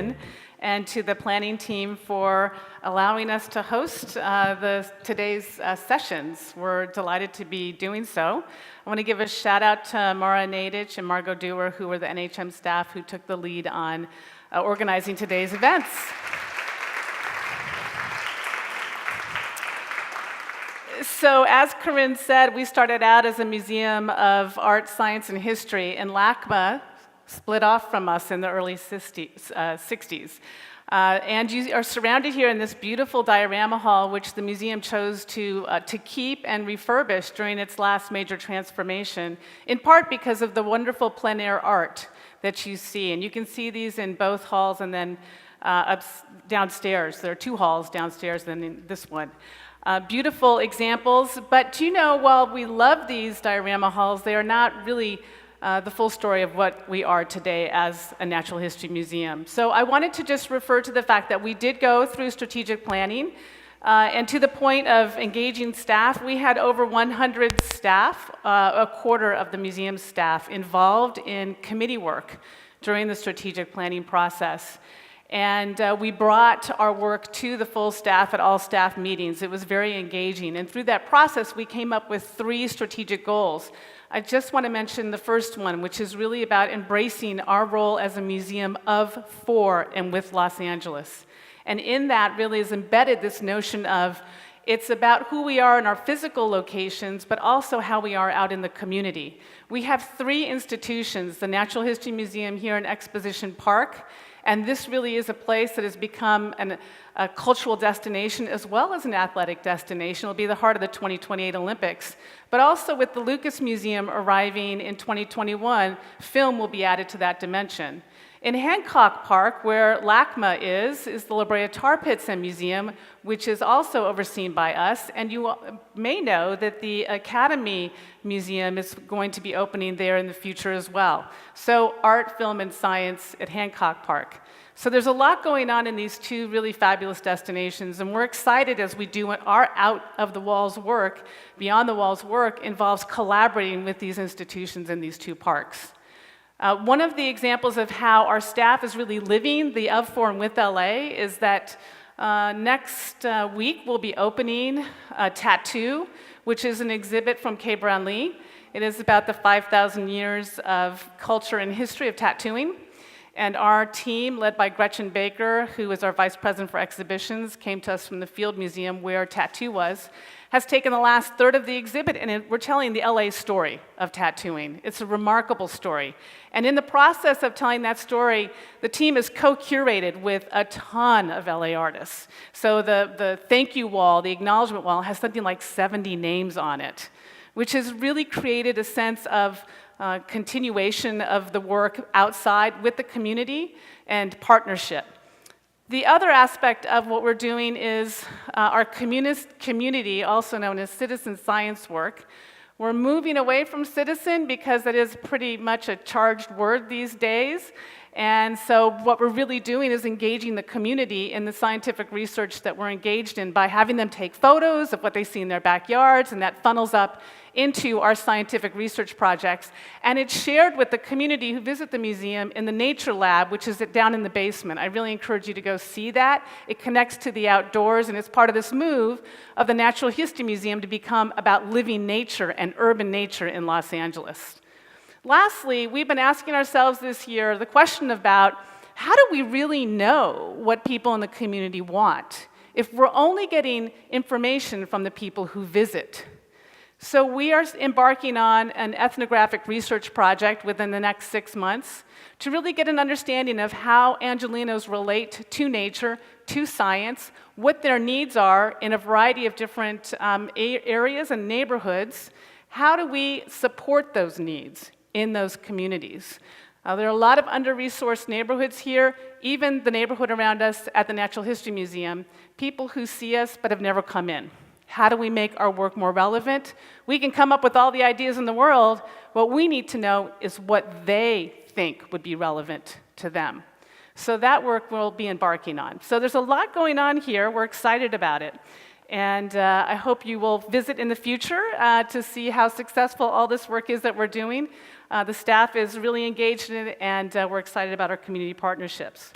Corinne and to the planning team for allowing us to host today's sessions. We're delighted to be doing so. I want to give a shout out to Mara Nadich and Margot Dewar, who were the NHM staff who took the lead on organizing today's events. So as Corinne said, we started out as a museum of art, science, and history, and LACMA split off from us in the early 60s. And you are surrounded here in this beautiful diorama hall, which the museum chose to keep and refurbish during its last major transformation, in part because of the wonderful plein air art that you see. And you can see these in both halls and then downstairs. There are two halls downstairs than in this one. Beautiful examples, but do you know, while we love these diorama halls, they are not really the full story of what we are today as a natural history museum. So I wanted to just refer to the fact that we did go through strategic planning, and to the point of engaging staff, we had over 100 staff, a quarter of the museum's staff, involved in committee work during the strategic planning process. And we brought our work to the full staff at all staff meetings. It was very engaging. And through that process, we came up with 3 strategic goals. I just want to mention the first one, which is really about embracing our role as a museum of, for, and with Los Angeles. And in that really is embedded this notion of it's about who we are in our physical locations, but also how we are out in the community. We have 3 institutions, the Natural History Museum here in Exposition Park, and this really is a place that has become a cultural destination as well as an athletic destination. It'll be the heart of the 2028 Olympics. But also with the Lucas Museum arriving in 2021, film will be added to that dimension. In Hancock Park, where LACMA is the La Brea Tar Pits and Museum, which is also overseen by us. And you may know that the Academy Museum is going to be opening there in the future as well. So art, film, and science at Hancock Park. So there's a lot going on in these 2 really fabulous destinations, and we're excited as we do our out of the walls work. Beyond the walls work involves collaborating with these institutions in these 2 parks. One of the examples of how our staff is really living the of, for, and with LA is that next week we'll be opening Tattoo, which is an exhibit from K. Brown Lee. It is about the 5,000 years of culture and history of tattooing. And our team, led by Gretchen Baker, who is our Vice President for Exhibitions, came to us from the Field Museum where Tattoo was, has taken the last third of the exhibit, and we're telling the LA story of tattooing. It's a remarkable story. And in the process of telling that story, the team is co-curated with a ton of LA artists. So the thank you wall, the acknowledgement wall, has something like 70 names on it, which has really created a sense of continuation of the work outside with the community and partnership. The other aspect of what we're doing is our community, also known as citizen science work. We're moving away from citizen because that is pretty much a charged word these days. And so what we're really doing is engaging the community in the scientific research that we're engaged in by having them take photos of what they see in their backyards, and that funnels up into our scientific research projects. And it's shared with the community who visit the museum in the Nature Lab, which is down in the basement. I really encourage you to go see that. It connects to the outdoors, and it's part of this move of the Natural History Museum to become about living nature and urban nature in Los Angeles. Lastly, we've been asking ourselves this year the question about how do we really know what people in the community want if we're only getting information from the people who visit? So we are embarking on an ethnographic research project within the next 6 months to really get an understanding of how Angelenos relate to nature, to science, what their needs are in a variety of different areas and neighborhoods. How do we support those needs in those communities? There are a lot of under-resourced neighborhoods here, even the neighborhood around us at the Natural History Museum, people who see us but have never come in. How do we make our work more relevant? We can come up with all the ideas in the world. What we need to know is what they think would be relevant to them. So that work we'll be embarking on. So there's a lot going on here. We're excited about it. And I hope you will visit in the future to see how successful all this work is that we're doing. The staff is really engaged in it, and we're excited about our community partnerships.